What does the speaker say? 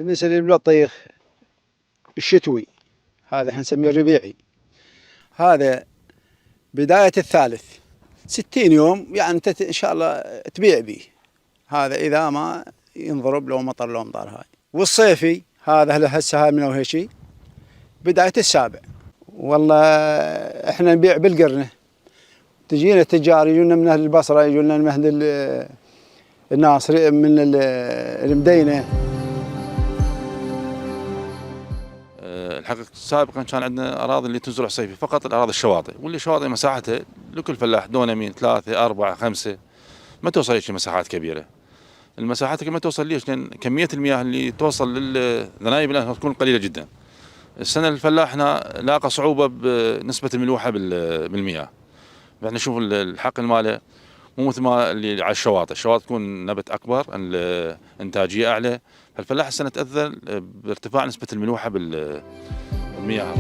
بالنسبة للبطيخ الشتوي هذا حنسميه الربيعي، هذا بداية الثالث 60 يوم يعني أنت إن شاء الله تبيع به، هذا إذا ما ينضرب لو مطر لو أمطار هاي. والصيفي هذا هسه هاي من أول شيء بداية السابع. والله إحنا نبيع بالقرنة، تجينا تجار يجونا من أهل البصرة، يجونا من أهل الناصر، من المدينة. الحقيقة سابقا كان عندنا أراضي اللي تزرع صيفي فقط، الأراضي الشواطئ، واللي شواطئ مساحتها لكل فلاح دونمين 3 4 5، ما توصل هيك مساحات كبيرة. المساحات ما توصل ليش؟ لأن كمية المياه اللي توصل للذنايب الآن تكون قليلة جدا. السنة الفلاح هنا لاقى صعوبة بنسبة الملوحة بالمياه. احنا نشوف الحقل ماله مو مثل ما اللي على الشواطئ تكون نبت أكبر، الإنتاجية أعلى، فالفلاح السنة تأثر بارتفاع نسبة الملوحة بالمياه.